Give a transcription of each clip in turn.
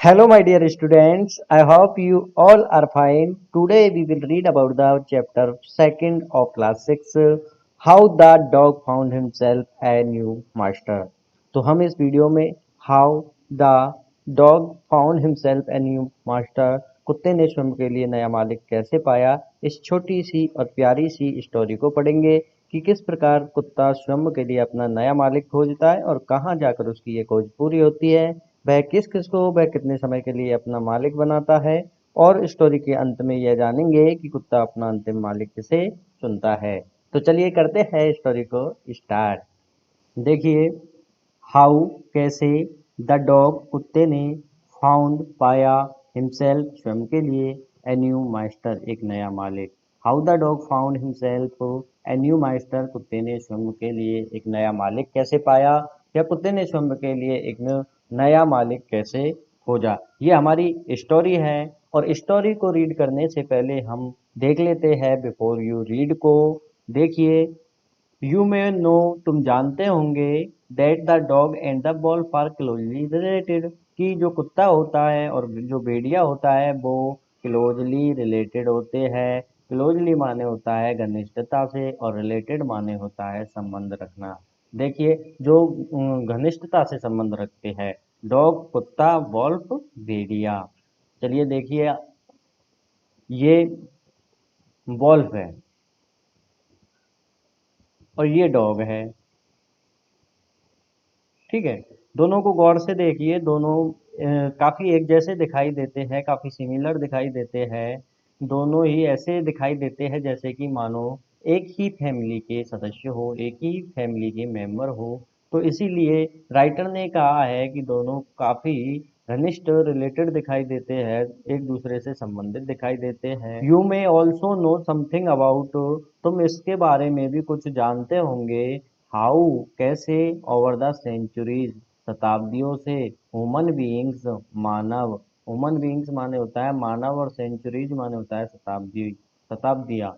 Hello, my dear students. I hope you all are fine. Today we will read about the chapter second of class 6, How the dog found himself a new master. तो हम इस video में How the dog found himself a new master, कुत्ते ने स्वयं के लिए नया मालिक कैसे पाया, इस छोटी सी और प्यारी सी स्टोरी को पढ़ेंगे कि किस प्रकार कुत्ता स्वयं के लिए अपना नया मालिक खोजता है और कहाँ जाकर उसकी ये खोज पूरी होती है। वह किस किस को वह कितने समय के लिए अपना मालिक बनाता है और स्टोरी के अंत में यह जानेंगे कि कुत्ता अपना अंतिम मालिक किसे चुनता है। तो चलिए करते हैं स्टोरी को स्टार्ट। देखिए, हाउ कैसे, द डॉग कुत्ते ने, फाउंड पाया, हिमसेल्फ स्वयं के लिए, ए न्यू मास्टर एक नया मालिक। How the dog found himself a new master, कुत्ते ने स्वयं के लिए एक नया मालिक कैसे पाया या कुत्ते ने स्वयं के लिए एक नया मालिक कैसे खोजा। ये हमारी स्टोरी है और स्टोरी को रीड करने से पहले हम देख लेते हैं बिफोर यू रीड को। देखिए, यू मे नो तुम जानते होंगे that the dog and the wolf are closely related कि जो कुत्ता होता है और जो भेड़िया होता है वो क्लोजली रिलेटेड होते हैं। क्लोजली माने होता है घनिष्ठता से और रिलेटेड माने होता है संबंध रखना। देखिए, जो घनिष्ठता से संबंध रखते हैं, डॉग कुत्ता, वॉल्फ भेड़िया। चलिए देखिए, ये वॉल्फ है और ये डॉग है। ठीक है, दोनों को गौर से देखिए, दोनों काफी एक जैसे दिखाई देते हैं, काफी सिमिलर दिखाई देते हैं। दोनों ही ऐसे दिखाई देते हैं जैसे कि मानो एक ही फैमिली के सदस्य हो, एक ही फैमिली के मेंबर हो। तो इसीलिए राइटर ने कहा है कि दोनों काफी घनिष्ठ रिलेटेड दिखाई देते हैं, एक दूसरे से संबंधित दिखाई देते हैं। You may also know something about, तुम इसके बारे में भी कुछ जानते होंगे। हाउ कैसे, ओवर द सेंचुरीज शताब्दियों से, ह्यूमन बीइंग्स मानव, ह्यूमन बीइंग्स माने होता है मानव और सेंचुरीज माने होता है शताब्दी, शताब्दियां।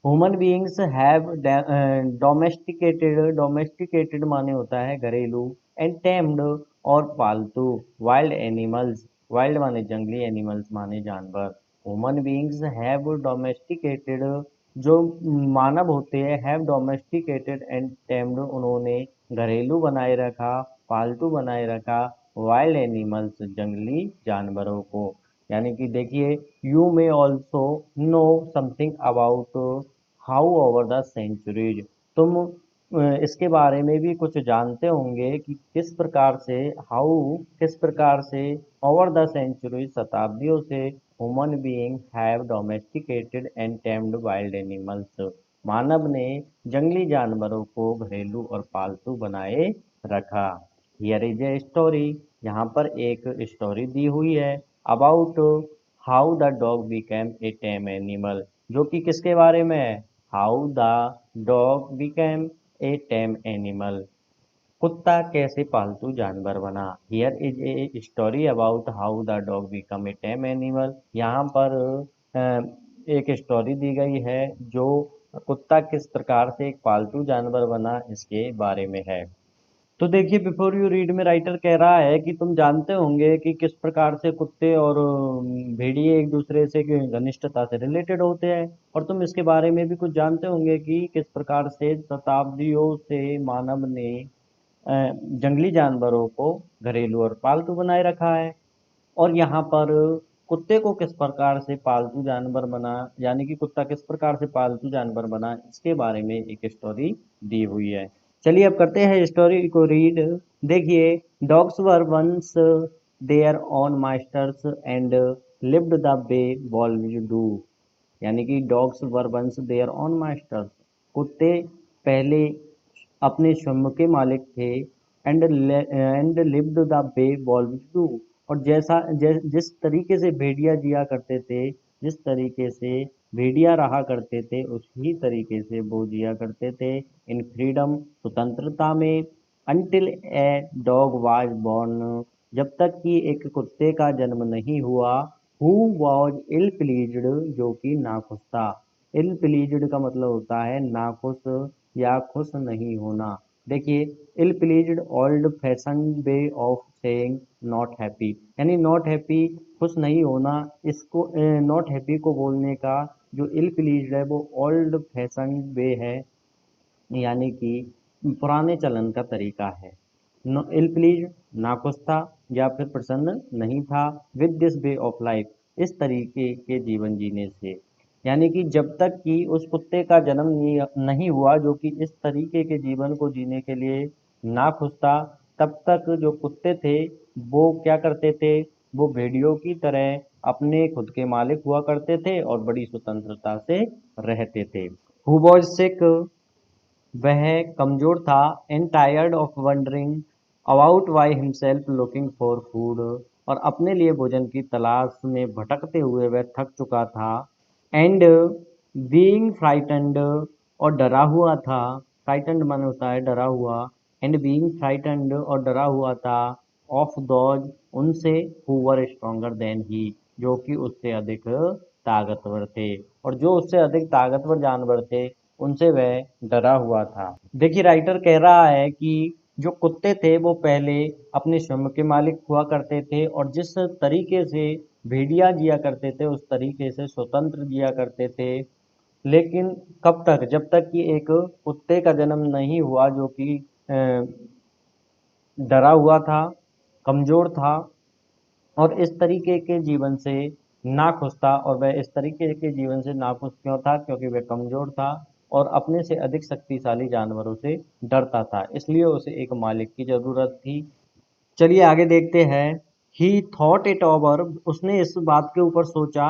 Human beings have domesticated, domesticated माने होता है घरेलू, एंड टेम्ड और पालतू, वाइल्ड एनिमल्स, वाइल्ड माने जंगली, एनिमल्स माने जानवर। ह्यूमन बीइंग्स हैव डोमेस्टिकेटेड, जो मानव होते हैं, हैव डोमेस्टिकेटेड एंड टेम्ड उन्होंने घरेलू बनाए रखा, पालतू बनाए रखा, वाइल्ड एनिमल्स जंगली जानवरों को। यानी कि देखिए, you may also know something about how over the centuries, तुम इसके बारे में भी कुछ जानते होंगे कि किस प्रकार से, हाउ किस प्रकार से, ओवर द सेंचुरीज शताब्दियों से, human being have domesticated and tamed wild animals, मानव ने जंगली जानवरों को घरेलू और पालतू बनाए रखा। हियर इज ए स्टोरी, यहाँ पर एक स्टोरी दी हुई है about how the dog became a time animal, जो कि किसके बारे में है, how the dog became a time animal, कुत्ता कैसे पालतू जानवर बना। Here is a story about how the dog become a time animal, यहाँ पर एक स्टोरी दी गई है जो कुत्ता किस प्रकार से एक पालतू जानवर बना इसके बारे में है। तो देखिए, बिफोर यू रीड में राइटर कह रहा है कि तुम जानते होंगे कि किस प्रकार से कुत्ते और भेड़िए एक दूसरे से घनिष्ठता से रिलेटेड होते हैं, और तुम इसके बारे में भी कुछ जानते होंगे कि किस प्रकार से शताब्दियों से मानव ने जंगली जानवरों को घरेलू और पालतू बनाए रखा है। और यहाँ पर कुत्ते को किस प्रकार से पालतू जानवर बना, यानी कि कुत्ता किस प्रकार से पालतू जानवर बना, इसके बारे में एक स्टोरी दी हुई है। चलिए अब करते हैं स्टोरी को रीड। देखिए, dogs were once their own masters and lived the way wolves do, यानी कि dogs were once their own masters, कुत्ते पहले अपने स्वयं के मालिक थे, and lived the way wolves do, और जिस तरीके से भेड़िया जिया करते थे, जिस तरीके से भेड़िया रहा करते थे, उसी तरीके से वो जिया करते थे, इन फ्रीडम स्वतंत्रता में, until a dog was born, जब तक कि एक कुत्ते का जन्म नहीं हुआ, हु वॉज इल प्लीज्ड, जो कि नाखुश था। इल प्लीज्ड का मतलब होता है नाखुश या खुश नहीं होना। देखिए, ill pleased old fashion way of saying not happy, यानी नॉट हैप्पी खुश नहीं होना, इसको नॉट हैप्पी को बोलने का जो इल प्लीज्ड है वो ओल्ड फैशन वे है, यानी कि पुराने चलन का तरीका है। इल प्लीज नाखुश था या फिर प्रसन्न नहीं था with this way of life, इस तरीके के जीवन जीने से, यानी कि जब तक कि उस कुत्ते का जन्म नहीं हुआ जो कि इस तरीके के जीवन को जीने के लिए नाखुश था, तब तक जो कुत्ते थे वो क्या करते थे, वो भेड़ियों की तरह अपने खुद के मालिक हुआ करते थे और बड़ी स्वतंत्रता से रहते थे। हु वॉज सिक, वह कमजोर था, and tired of wandering about by himself looking for food, और अपने लिए भोजन की तलाश में भटकते हुए वह थक चुका था, एंड बीइंग फ्राइटन्ड, और डरा हुआ था, फ्राइटन्ड मन होता है डरा हुआ, एंड बीइंग फ्राइटन्ड और डरा हुआ था, ऑफ दोज उनसे, who were stronger than he, जो कि उससे अधिक ताकतवर थे, और जो उससे अधिक ताकतवर जानवर थे उनसे वह डरा हुआ था। देखिए, राइटर कह रहा है कि जो कुत्ते थे वो पहले अपने स्वयं के मालिक हुआ करते थे और जिस तरीके से भेड़िया जिया करते थे उस तरीके से स्वतंत्र जिया करते थे, लेकिन कब तक, जब तक कि एक कुत्ते का जन्म नहीं हुआ जो कि डरा हुआ था, कमजोर था और इस तरीके के जीवन से नाखुश था। और वह इस तरीके के जीवन से नाखुश क्यों था, क्योंकि वह कमजोर था और अपने से अधिक शक्तिशाली जानवरों से डरता था, इसलिए उसे एक मालिक की जरूरत थी। चलिए आगे देखते हैं। ही थॉट इट ओवर, उसने इस बात के ऊपर सोचा,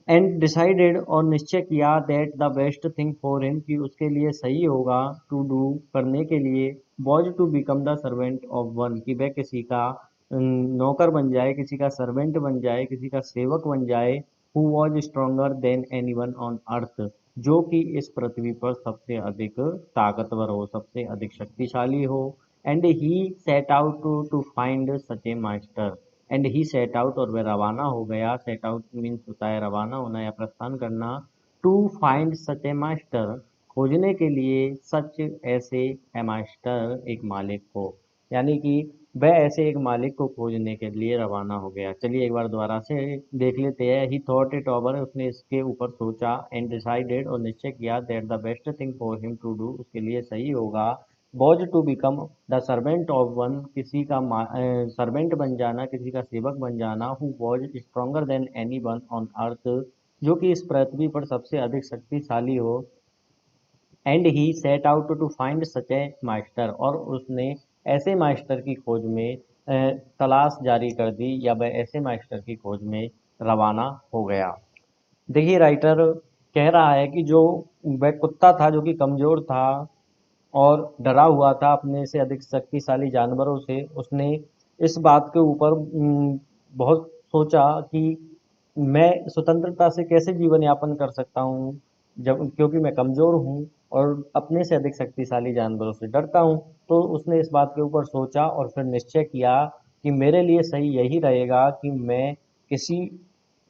एंड डिसाइडेड और निश्चय किया, that the best thing for him, कि उसके लिए सही होगा, टू डू करने के लिए, was to become the servant of one, कि वह किसी का नौकर बन जाए, किसी का सर्वेंट बन जाए, किसी का सेवक बन जाए, who was stronger than any one on earth, जो कि इस पृथ्वी पर सबसे अधिक ताकतवर हो, सबसे अधिक शक्तिशाली हो। And he set out to find such a master, and he set out और वह रवाना हो गया, सेट आउट मीन्स होता है रवाना होना या प्रस्थान करना, to find such a master, खोजने के लिए, सच ऐसे ए मास्टर एक मालिक को, यानी कि वह ऐसे एक मालिक को खोजने के लिए रवाना हो गया। चलिए एक बार दोबारा से देख लेते हैं। ही थॉट इट ओवर, उसने इसके ऊपर सोचा, एंड डिसाइडेड और निश्चय किया, that the best thing for him to do, उसके लिए सही होगा, was to become the servant of one, किसी का सर्वेंट बन जाना, किसी का सेवक बन जाना, who was stronger than any one on earth, जो कि इस पृथ्वी पर सबसे अधिक शक्तिशाली हो। And he set out to find such a master, और उसने ऐसे मास्टर की खोज में तलाश जारी कर दी, या वह ऐसे मास्टर की खोज में रवाना हो गया। देखिए, राइटर कह रहा है कि जो वह कुत्ता था जो कि कमजोर था और डरा हुआ था अपने से अधिक शक्तिशाली जानवरों से, उसने इस बात के ऊपर बहुत सोचा कि मैं स्वतंत्रता से कैसे जीवन यापन कर सकता हूँ, जब क्योंकि मैं कमजोर हूँ और अपने से अधिक शक्तिशाली जानवरों से डरता हूँ। तो उसने इस बात के ऊपर सोचा और फिर निश्चय किया कि मेरे लिए सही यही रहेगा कि मैं किसी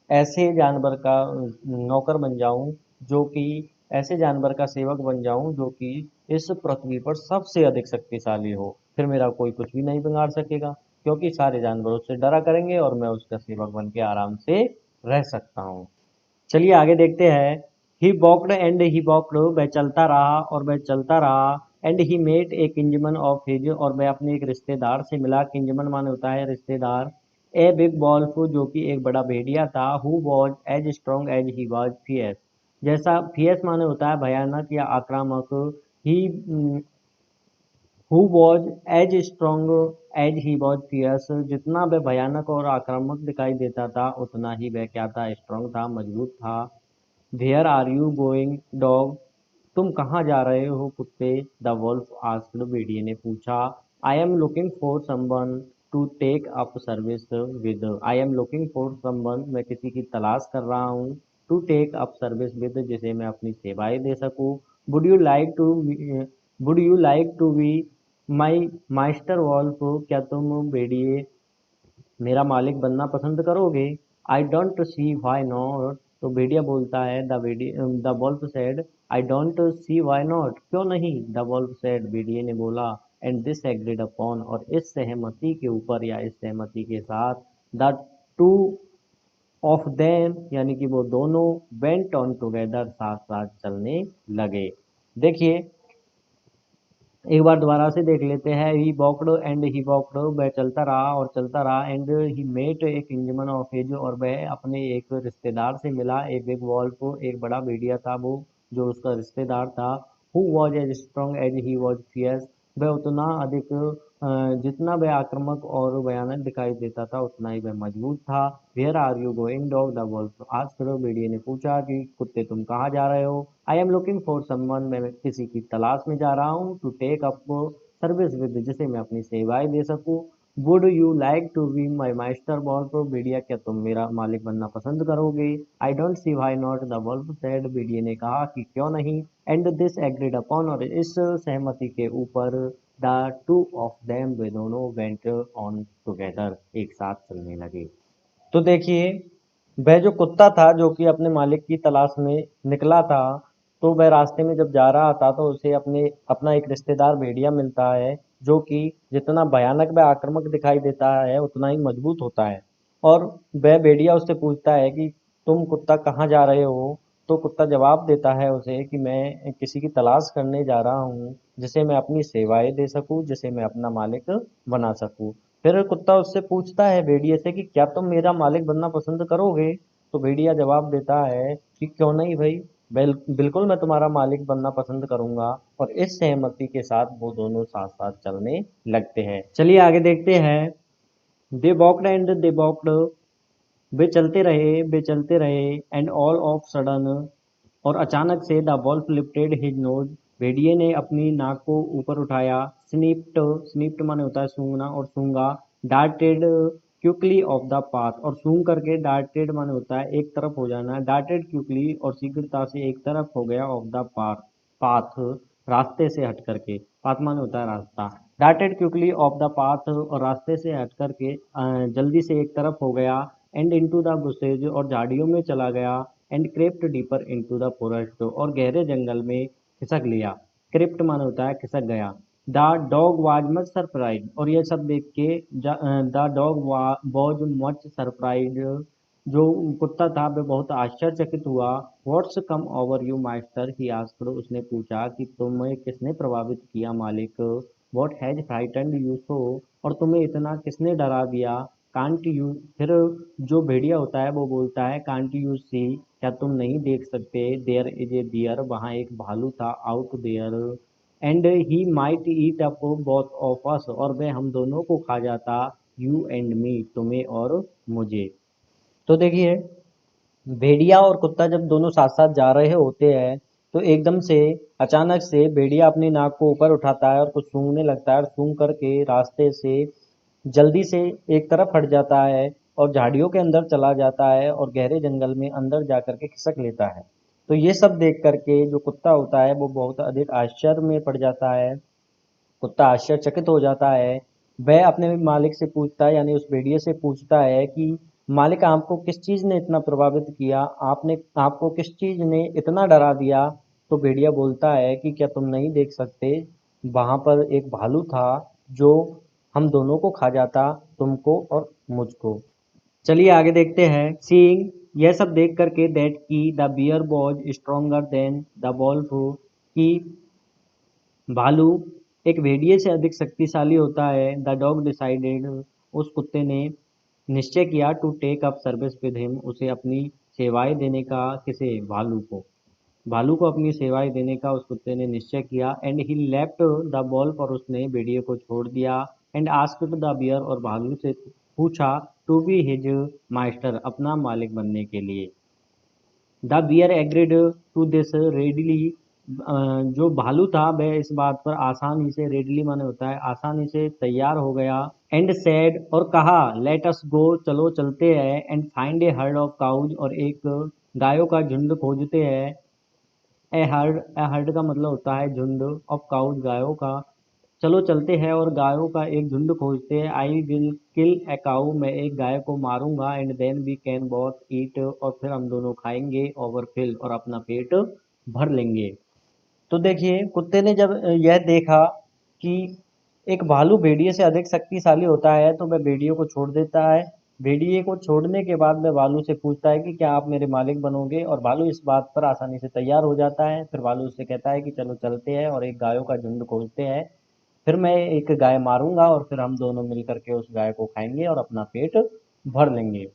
ऐसे जानवर का नौकर बन जाऊं, जो कि ऐसे जानवर का सेवक बन जाऊं जो कि इस पृथ्वी पर सबसे अधिक शक्तिशाली हो, फिर मेरा कोई कुछ भी नहीं बिगाड़ सकेगा, क्योंकि सारे जानवर उससे डरा करेंगे और मैं उसका सेवक बन के आराम से रह सकता हूँ। चलिए आगे देखते हैं। He walked and he walked, वह चलता रहा और वह चलता रहा, and he met a kinsman of his, और वह अपने एक रिश्तेदार से मिला। किंजमन माने होता है रिश्तेदार। ए बिग वॉल्फ, जो कि एक बड़ा भेड़िया था, who was as strong as he was fierce, जैसा फियर्स माने होता है भयानक या आक्रामक, he who was as strong as he was fierce, जितना वह भयानक और आक्रामक दिखाई देता था उतना ही वह क्या था, स्ट्रॉन्ग था, मजबूत था। Where are you going dog, तुम कहाँ जा रहे हो कुत्ते, द वॉल्फ आस्क्ड, भेड़िए ने पूछा। I am looking for someone to take up service with, I am looking for someone, मैं किसी की तलाश कर रहा हूँ, to take up service with, जिसे मैं अपनी सेवाएं दे सकूँ। Would you like to would you like to be my master wolf, क्या तुम भेड़िए मेरा मालिक बनना पसंद करोगे। I don't see why not, तो भेड़िया बोलता है, the wolf said, I don't C why not, क्यों नहीं, द वॉल्फ सेड, भेड़िए ने बोला, एंड दिस एग्रीड अपॉन, और इस सहमति के ऊपर या इस सहमति के साथ, द टू ऑफ देम यानी कि वो दोनों वेंट ऑन टुगेदर साथ साथ चलने लगे। देखिए एक बार दोबारा से देख लेते हैं। He walked and he walked, वह चलता रहा और चलता रहा, and he met a kinsman of his, और वह अपने एक रिश्तेदार से मिला, एक बिग वॉल्फ, एक बड़ा भेड़िया था वो जो उसका रिश्तेदार था। Who was as strong as he was fierce, वह उतना अधिक जितना वह आक्रामक और भयानक दिखाई देता था उतना ही वह मजबूत था। Where are you going dog, the wolf आज फिर भेड़िए ने पूछा कि कुत्ते तुम कहाँ जा रहे हो। I am looking for someone, मैं किसी की तलाश में जा रहा हूँ, to take up service with, जिसे मैं अपनी सेवाएं दे सकूँ। Would you like to be my master wolf, भेड़िया क्या तुम मेरा मालिक बनना पसंद करोगे। I don't see why not, the wolf said, भेड़िए ने कहा कि क्यों नहीं। एंड दिस एग्रीड अपॉन, और इस सहमति के ऊपर, द टू ऑफ देम, वे दोनों वेंट ऑन टुगेदर, एक साथ चलने लगे। तो देखिए वह जो कुत्ता था जो कि अपने मालिक की तलाश में निकला था, तो वह रास्ते में जब जा रहा था तो उसे अपना एक रिश्तेदार भेड़िया मिलता है जो कि जितना भयानक व आक्रामक दिखाई देता है उतना ही मजबूत होता है। और वह भेड़िया उससे पूछता है कि तुम कुत्ता कहाँ जा रहे हो। तो कुत्ता जवाब देता है उसे कि मैं किसी की तलाश करने जा रहा हूँ जिसे मैं अपनी सेवाएं दे सकूँ, जिसे मैं अपना मालिक बना सकूँ। फिर कुत्ता उससे पूछता है भेड़िए से कि क्या तुम मेरा मालिक बनना पसंद करोगे। तो भेड़िया जवाब देता है कि क्यों नहीं भाई, बिल्कुल मैं तुम्हारा मालिक बनना पसंद करूंगा। और इस सहमति के साथ वो दोनों साथ साथ चलने लगते हैं। चलिए आगे देखते हैं। They walked and they walked, वे चलते रहे, एंड ऑल ऑफ सडन, और अचानक से, the wolf lifted his nose, भेड़िए ने अपनी नाक को ऊपर उठाया। स्निप्ड, स्निप्ड माने होता है सूंघना और सूंघा। Darted quickly of the path, और सूंघ करके डार्टेड माने होता है एक तरफ हो जाना। डार्टेड क्विकली, और शीघ्रता से एक तरफ हो गया, ऑफ द पाथ, पाथ रास्ते से हट करके, पाथ माने होता है रास्ता। Darted quickly of the path, और रास्ते से हट करके जल्दी से एक तरफ हो गया। एंड इनटू द बुशेज, और झाड़ियों में चला गया। And crept deeper into the forest, और गहरे जंगल में खिसक लिया। क्रिप्ट माने होता है खिसक गया। The dog was much surprise, और यह सब देख के the dog was much surprise, जो कुत्ता था वह बहुत आश्चर्यचकित हुआ। What's come over you master, he asked, उसने पूछा कि तुम्हें किसने प्रभावित किया मालिक। What has frightened you so, और तुम्हें इतना किसने डरा दिया। कांट यू, फिर जो भेड़िया होता है वो बोलता है कांट यू सी, क्या तुम नहीं देख सकते, देयर इज ए बियर, वहाँ एक भालू था, out there, and he might eat up both of us, और वह हम दोनों को खा जाता, यू एंड मी, तुम्हें और मुझे। तो देखिए भेड़िया और कुत्ता जब दोनों साथ साथ जा रहे होते हैं तो एकदम से अचानक से भेड़िया अपनी नाक को ऊपर उठाता है और कुछ सूंघने लगता है, और सूंघ करके रास्ते से जल्दी से एक तरफ हट जाता है और झाड़ियों के अंदर चला जाता है और गहरे जंगल में अंदर जा करके खिसक लेता है। तो ये सब देख करके जो कुत्ता होता है वो बहुत अधिक आश्चर्य में पड़ जाता है। कुत्ता आश्चर्यचकित हो जाता है। वह अपने मालिक से पूछता है, यानी उस भेड़िए से पूछता है कि मालिक आपको किस चीज़ ने इतना प्रभावित किया, आपने आपको किस चीज़ ने इतना डरा दिया। तो भेड़िया बोलता है कि क्या तुम नहीं देख सकते, वहां पर एक भालू था जो हम दोनों को खा जाता, तुमको और मुझको। चलिए आगे देखते हैं। सीइंग, यह सब देख करके, दैट की the bear was stronger than the wolf, की भालू एक भेड़िए से अधिक शक्तिशाली होता है। द डॉग डिसाइडेड, उस कुत्ते ने निश्चय किया, to take up service with him, उसे अपनी सेवाएं देने का, किसे, भालू को अपनी सेवाएं देने का उस कुत्ते ने निश्चय किया। And he left the ball, पर उसने भेड़िए को छोड़ दिया। एंड आस्क्ड द बियर, और भालू से पूछा, टू बी हिज मास्टर, अपना मालिक बनने के लिए। The bear agreed to this readily, जो भालू था वह इस बात पर आसानी से, रेडली माने होता है आसानी से, तैयार हो गया। एंड सैड, और कहा, लेट अस गो, चलो चलते हैं। And find A heard of cows, और एक गायों का झुंड खोजते हैं। ए हर्ड का मतलब होता है झुंड, ऑफ काउज गायों का। चलो चलते हैं और गायों का एक झुंड खोजते हैं। आई विल किल ए काऊ, मैं एक गाय को मारूंगा। And then we can both eat, और फिर हम दोनों खाएंगे, ओवर फिल, और अपना पेट भर लेंगे। तो देखिए कुत्ते ने जब यह देखा कि एक भालू भेड़िए से अधिक शक्तिशाली होता है तो वह भेड़िए को छोड़ देता है। भेड़िए को छोड़ने के बाद वह भालू से पूछता है कि क्या आप मेरे मालिक बनोगे, और भालू इस बात पर आसानी से तैयार हो जाता है। फिर भालू उससे कहता है कि चलो चलते हैं और एक गायों का झुंड खोजते हैं। फिर मैं एक गाय मारूंगा और फिर हम दोनों मिल करके उस गाय को खाएंगे और अपना पेट भर लेंगे।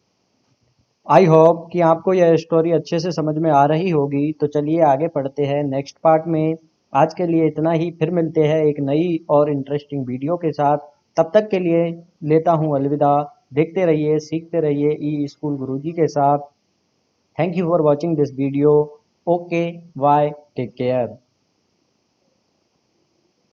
आई होप कि आपको यह स्टोरी अच्छे से समझ में आ रही होगी। तो चलिए आगे पढ़ते हैं नेक्स्ट पार्ट में। आज के लिए इतना ही, फिर मिलते हैं एक नई और इंटरेस्टिंग वीडियो के साथ। तब तक के लिए लेता हूँ अलविदा। देखते रहिए, सीखते रहिए ई स्कूल गुरुजी के साथ। Thank you for watching this video. Okay, bye, take care.